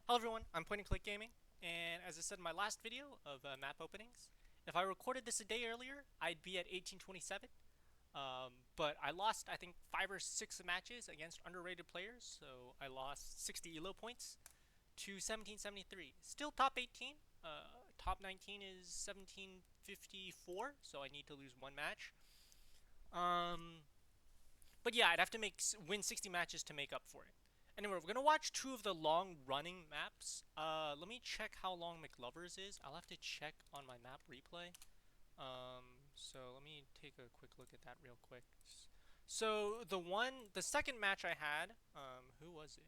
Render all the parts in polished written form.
Hello everyone, I'm Point and Click Gaming, and as I said in my last video of map openings, if I recorded this a day earlier, I'd be at 1827. But I lost, I think, 5 or 6 matches against underrated players, so I lost 60 elo points to 1773. Still top 18. Top 19 is 1754, so I need to lose one match. Um, but yeah, I'd have to win 60 matches to make up for it. Anyway, we're gonna watch two of the long running maps. Let me check how long McLovers is. I'll have to check on my map replay. So let me take a quick look at that real quick. So the second match I had, who was it?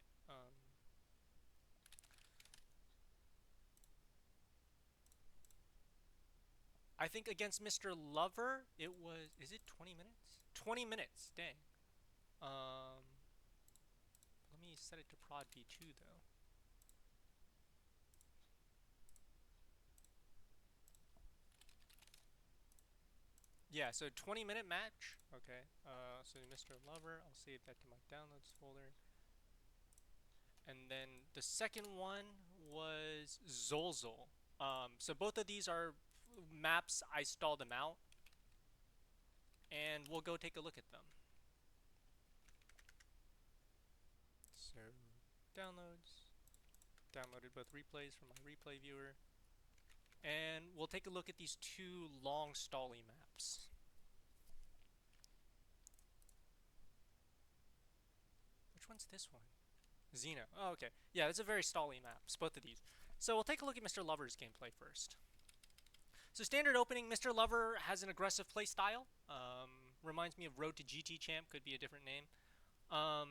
I think against Mr. Lover, it was. Is it 20 minutes? 20 minutes. Dang. Um, Let me set it to prod v2 though. Yeah, so 20-minute match. Okay. So Mr. Lover, I'll save that to my downloads folder. And then the second one was Zolzol. So both of these are maps. I stalled them out, and we'll go take a look at them. So downloads, downloaded both replays from my replay viewer, and we'll take a look at these two long stally maps. Which one's this one? Xena. Oh, okay. Yeah, it's a very stally maps, both of these. So we'll take a look at Mr. Lover's gameplay first. So standard opening, Mr. Lover has an aggressive play style. Reminds me of Road to GT Champ, could be a different name. Um,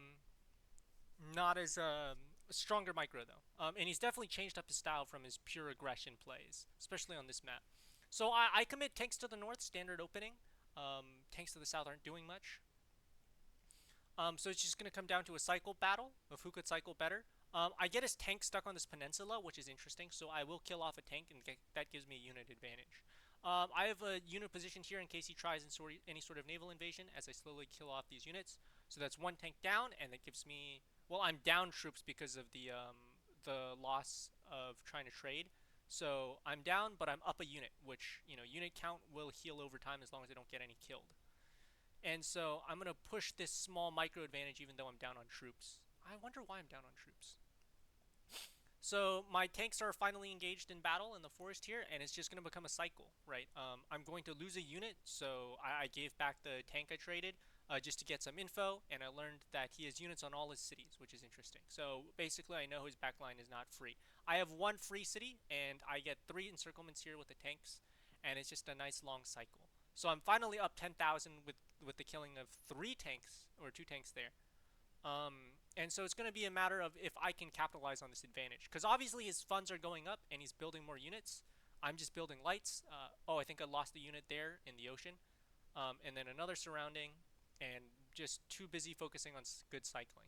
Not as stronger micro though. And he's definitely changed up his style from his pure aggression plays, especially on this map. So I commit tanks to the north, standard opening. Tanks to the south aren't doing much. So it's just going to come down to a cycle battle of who could cycle better. I get his tank stuck on this peninsula, which is interesting, so I will kill off a tank, and that gives me a unit advantage. I have a unit positioned here in case he tries any sort of naval invasion as I slowly kill off these units. So that's one tank down, and that gives me... Well, I'm down troops because of the loss of trying to trade. So I'm down, but I'm up a unit, which, unit count will heal over time as long as I don't get any killed. And so I'm going to push this small micro advantage even though I'm down on troops. I wonder why I'm down on troops. So my tanks are finally engaged in battle in the forest here, and it's just going to become a cycle, right? I'm going to lose a unit, so I gave back the tank I traded just to get some info, and I learned that he has units on all his cities, which is interesting. So basically, I know his backline is not free. I have one free city, and I get 3 encirclements here with the tanks, and it's just a nice long cycle. So I'm finally up 10,000 with the killing of 3 tanks, or 2 tanks there. And so it's going to be a matter of if I can capitalize on this advantage. Because obviously his funds are going up and he's building more units. I'm just building lights. Oh, I think I lost a unit there in the ocean. And then another surrounding. And just too busy focusing on good cycling.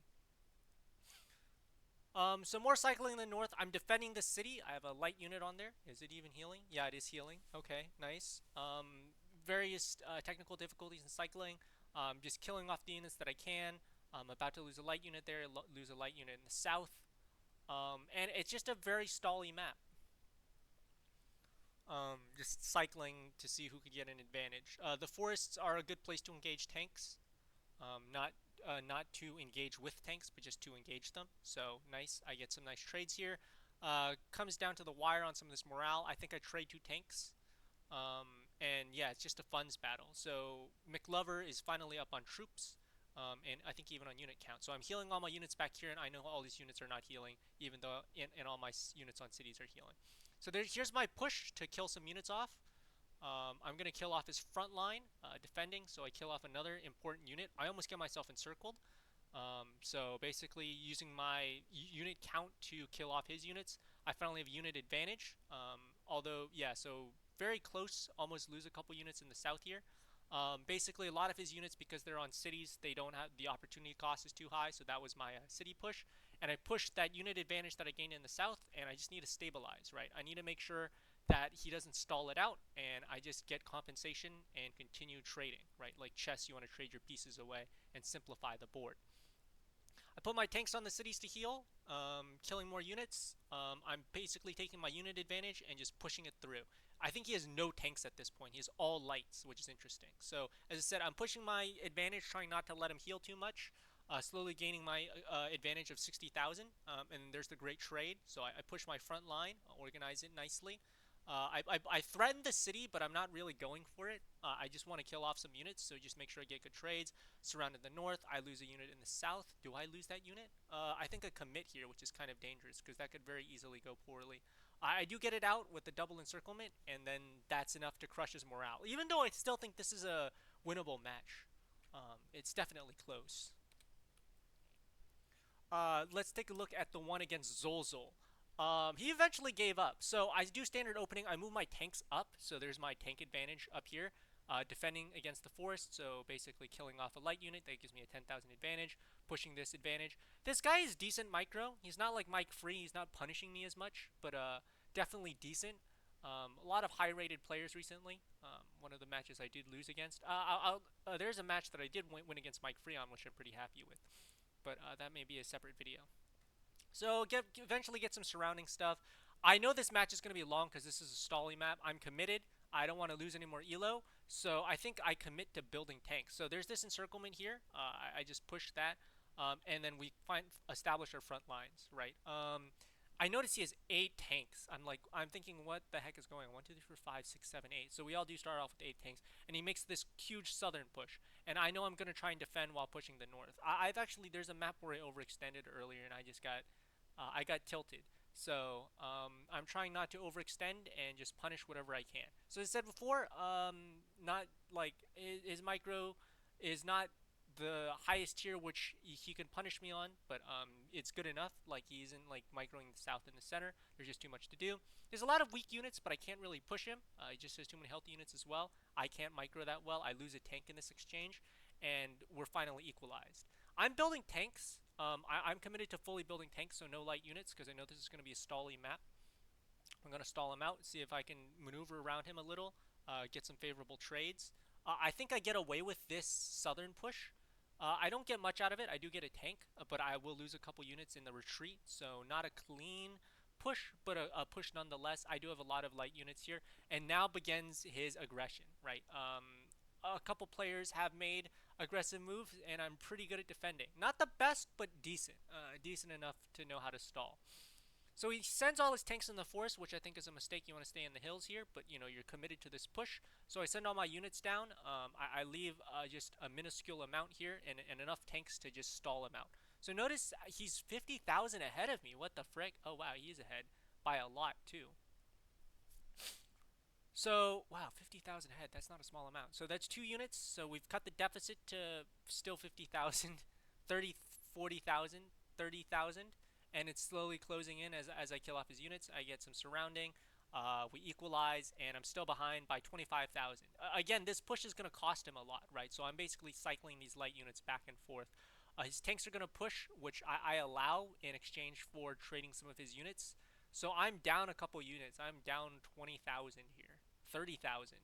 So more cycling in the north. I'm defending the city. I have a light unit on there. Is it even healing? Yeah, it is healing. Okay, nice. Various technical difficulties in cycling. Just killing off the units that I can. I'm about to lose a light unit there, lose a light unit in the south. And it's just a very stally map. Just cycling to see who could get an advantage. The forests are a good place to engage tanks. Not to engage with tanks, but just to engage them. So nice. I get some nice trades here. Comes down to the wire on some of this morale. I think I trade 2 tanks. And yeah, it's just a funds battle. So McLover is finally up on troops. And I think even on unit count. So I'm healing all my units back here, and I know all these units are not healing, even though and all my units on cities are healing. So here's my push to kill some units off. I'm going to kill off his front line, defending, so I kill off another important unit. I almost get myself encircled. So basically using my unit count to kill off his units, I finally have unit advantage. Although, yeah, so very close, almost lose a couple units in the south here. Basically, a lot of his units, because they're on cities, they don't have the opportunity cost is too high, so that was my city push. And I pushed that unit advantage that I gained in the south, and I just need to stabilize, right? I need to make sure that he doesn't stall it out, and I just get compensation and continue trading, right? Like chess, you want to trade your pieces away and simplify the board. I put my tanks on the cities to heal, killing more units. I'm basically taking my unit advantage and just pushing it through. I think he has no tanks at this point. He has all lights, which is interesting. So, as I said, I'm pushing my advantage, trying not to let him heal too much. Slowly gaining my advantage of 60,000. And there's the great trade. So I push my front line, organize it nicely. I threatened the city, but I'm not really going for it. I just want to kill off some units, so just make sure I get good trades. Surrounded the north, I lose a unit in the south. Do I lose that unit? I think I commit here, which is kind of dangerous, because that could very easily go poorly. I do get it out with the double encirclement, and then that's enough to crush his morale. Even though I still think this is a winnable match. It's definitely close. Let's take a look at the one against Zolzol. He eventually gave up. So I do standard opening. I move my tanks up. So there's my tank advantage up here. Defending against the forest. So basically killing off a light unit. That gives me a 10,000 advantage. Pushing this advantage. This guy is decent micro. He's not like Mike Free. He's not punishing me as much. But definitely decent. A lot of high-rated players recently. One of the matches I did lose against. There's a match that I did win against Mike Free on, which I'm pretty happy with. But that may be a separate video. So eventually get some surrounding stuff. I know this match is going to be long because this is a stally map. I'm committed. I don't want to lose any more elo. So I think I commit to building tanks. So there's this encirclement here. I just push that. And then we establish our front lines, right? I notice he has 8 tanks. I'm thinking, what the heck is going on? 1, 2, 3, 4, 5, 6, 7, 8. So we all do start off with 8 tanks, and he makes this huge southern push. And I know I'm gonna try and defend while pushing the north. I've actually there's a map where I overextended earlier, and I got tilted. So I'm trying not to overextend and just punish whatever I can. So as I said before, not like his micro is not the highest tier which he can punish me on, but it's good enough. Like, he isn't like microing the south and the center. There's just too much to do. There's a lot of weak units, but I can't really push him. He just has too many healthy units as well. I can't micro that well. I lose a tank in this exchange, and we're finally equalized. I'm building tanks. I'm committed to fully building tanks, so no light units, because I know this is going to be a stally map. I'm going to stall him out, see if I can maneuver around him a little, get some favorable trades. I think I get away with this southern push. I don't get much out of it. I do get a tank, but I will lose a couple units in the retreat, so not a clean push, but a push nonetheless. I do have a lot of light units here, and now begins his aggression, right? A couple players have made aggressive moves, and I'm pretty good at defending. Not the best, but decent. Decent enough to know how to stall. So he sends all his tanks in the forest, which I think is a mistake. You want to stay in the hills here, but you know, you're committed to this push. So I send all my units down. I leave just a minuscule amount here and enough tanks to just stall him out. So notice he's 50,000 ahead of me. What the frick? Oh wow, he is ahead by a lot too. So, wow, 50,000 ahead. That's not a small amount. So that's 2 units. So we've cut the deficit to still 50,000, 30, 40,000, 30,000. And it's slowly closing in as I kill off his units. I get some surrounding. We equalize, and I'm still behind by 25,000. Again, this push is going to cost him a lot, right? So I'm basically cycling these light units back and forth. His tanks are going to push, which I allow in exchange for trading some of his units. So I'm down a couple units. I'm down 20,000 here, 30,000.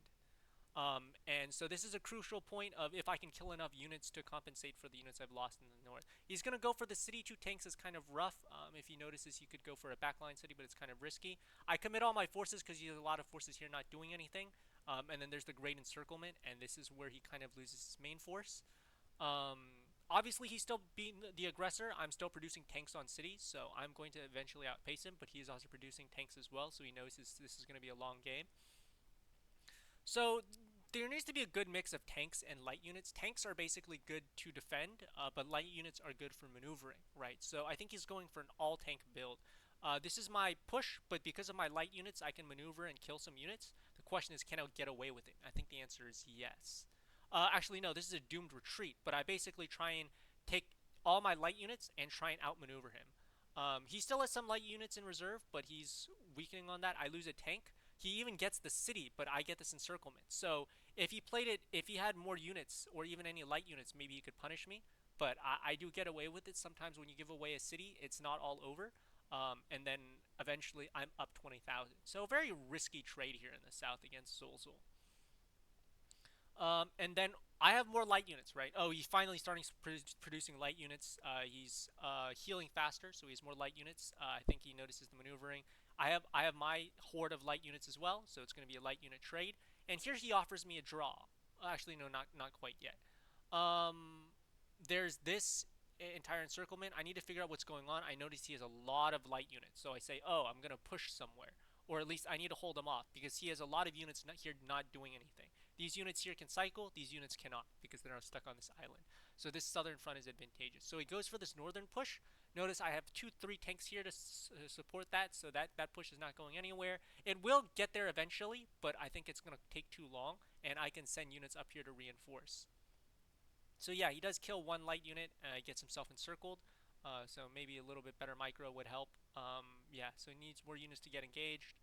And so this is a crucial point of if I can kill enough units to compensate for the units I've lost in the north. He's going to go for the city. 2 tanks is kind of rough. If he notices, he could go for a backline city, but it's kind of risky. I commit all my forces because he has a lot of forces here not doing anything. And then there's the great encirclement, and this is where he kind of loses his main force. Obviously, he's still being the aggressor. I'm still producing tanks on cities, so I'm going to eventually outpace him, but he is also producing tanks as well, so he knows this is going to be a long game. So there needs to be a good mix of tanks and light units. Tanks are basically good to defend, but light units are good for maneuvering, right? So I think he's going for an all-tank build. This is my push, but because of my light units, I can maneuver and kill some units. The question is, can I get away with it? I think the answer is yes. Actually, no, this is a doomed retreat, but I basically try and take all my light units and try and outmaneuver him. He still has some light units in reserve, but he's weakening on that. I lose a tank. He even gets the city, but I get this encirclement. So if he played it, if he had more units or even any light units, maybe he could punish me. But I do get away with it. Sometimes when you give away a city, it's not all over. And then eventually I'm up 20,000. So a very risky trade here in the south against Zolzol. And then I have more light units, right? Oh, he's finally starting producing light units. He's healing faster, so he has more light units. I think he notices the maneuvering. I have my horde of light units as well, so it's going to be a light unit trade. And here he offers me a draw. Actually, no, not quite yet. Um, there's this entire encirclement. I need to figure out what's going on. I notice he has a lot of light units, so I say, oh, I'm gonna push somewhere, or at least I need to hold him off because he has a lot of units not here not doing anything. These units here can cycle. These units cannot because they're stuck on this island. So this southern front is advantageous. So he goes for this northern push. Notice I have 3 tanks here to support that, so that push is not going anywhere. It will get there eventually, but I think it's going to take too long, and I can send units up here to reinforce. So yeah, he does kill one light unit, gets himself encircled. So maybe a little bit better micro would help. Yeah, so he needs more units to get engaged.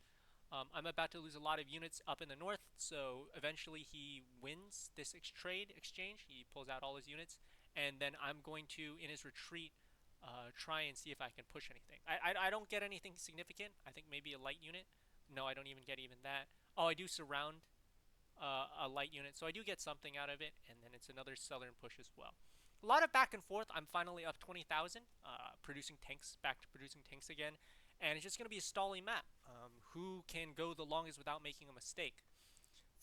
I'm about to lose a lot of units up in the north, so eventually he wins this trade exchange. He pulls out all his units, and then I'm going to, in his retreat, try and see if I can push anything. I don't get anything significant. I think maybe a light unit. No, I don't even get even that. Oh, I do surround a light unit, so I do get something out of it, and then it's another southern push as well. A lot of back and forth. I'm finally up 20,000, producing tanks, back to producing tanks again, and it's just going to be a stalling map. Who can go the longest without making a mistake?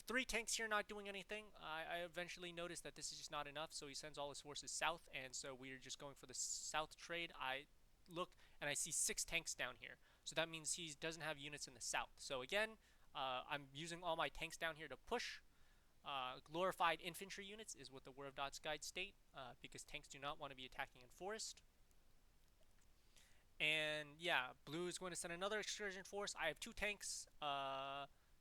3 tanks here not doing anything. I eventually noticed that this is just not enough, so he sends all his forces south, and so we're just going for the south trade. I look, and I see 6 tanks down here, so that means he doesn't have units in the south. So again, I'm using all my tanks down here to push. Glorified infantry units is what the War of Dots guide state, because tanks do not want to be attacking in forest. And yeah, blue is going to send another excursion force. I have 2 tanks,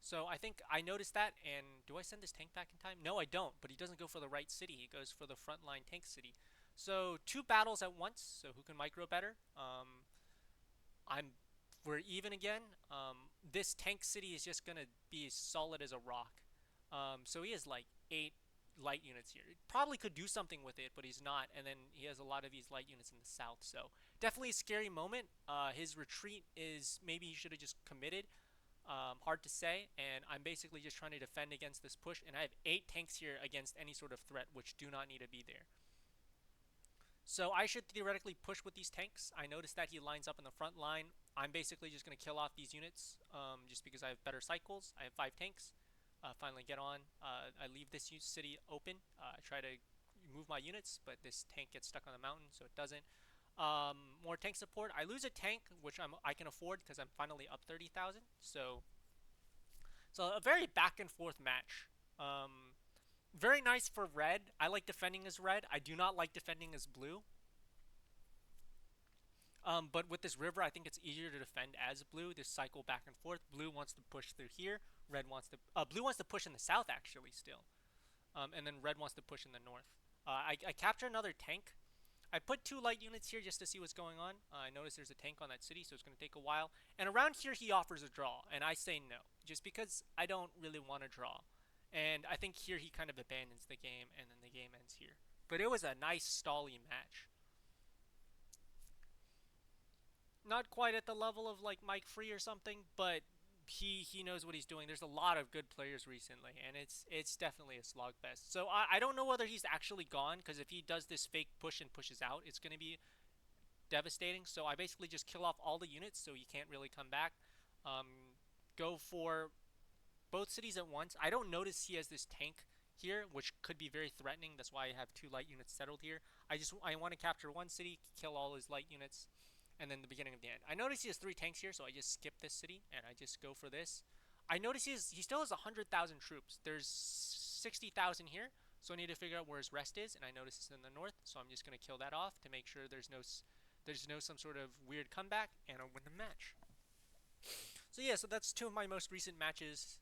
so I think I noticed that. And do I send this tank back in time? No, I don't, but he doesn't go for the right city. He goes for the frontline tank city. So 2 battles at once, so who can micro better? I'm We're even again. This tank city is just gonna be as solid as a rock. So he has like 8 light units here. He probably could do something with it, but he's not. And then he has a lot of these light units in the south. So definitely a scary moment. His retreat is maybe he should have just committed. Hard to say. And I'm basically just trying to defend against this push. And I have 8 tanks here against any sort of threat, which do not need to be there. So I should theoretically push with these tanks. I noticed that he lines up in the front line. I'm basically just going to kill off these units just because I have better cycles. I have 5 tanks. Finally get on. I leave this city open. I try to move my units, but this tank gets stuck on the mountain, so it doesn't. More tank support. I lose a tank, which I can afford because I'm finally up 30,000. So a very back and forth match. Very nice for red. I like defending as red. I do not like defending as blue. But with this river, I think it's easier to defend as blue. This cycle back and forth. Blue wants to push through here. Blue wants to push in the south actually still. And then red wants to push in the north. I capture another tank. I put 2 light units here just to see what's going on. I notice there's a tank on that city, so it's going to take a while. And around here, he offers a draw, and I say no, just because I don't really want to draw. And I think here he kind of abandons the game, and then the game ends here. But it was a nice stally match. Not quite at the level of like Mike Free or something, but he knows what he's doing. There's a lot of good players recently, and it's definitely a slugfest. So I don't know whether he's actually gone, because if he does this fake push and pushes out, it's going to be devastating. So I basically just kill off all the units so he can't really come back. Um, go for both cities at once. I don't notice he has this tank here, which could be very threatening. That's why I have 2 light units settled here. I want to capture one city, kill all his light units, and then the beginning of the end. I notice he has 3 tanks here, so I just skip this city and I just go for this. I notice he still has 100,000 troops. There's 60,000 here, so I need to figure out where his rest is, and I notice it's in the north, so I'm just gonna kill that off to make sure there's no some sort of weird comeback, and I'll win the match. So yeah, so that's 2 of my most recent matches.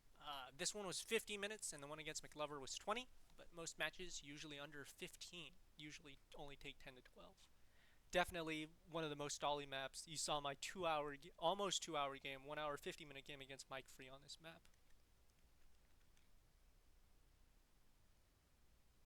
This one was 50 minutes, and the one against mrlover was 20. But most matches usually under 15. Usually only take 10 to 12. Definitely one of the most stally maps. You saw my almost 2 hour game, 1 hour 50-minute game against Mike Free on this map.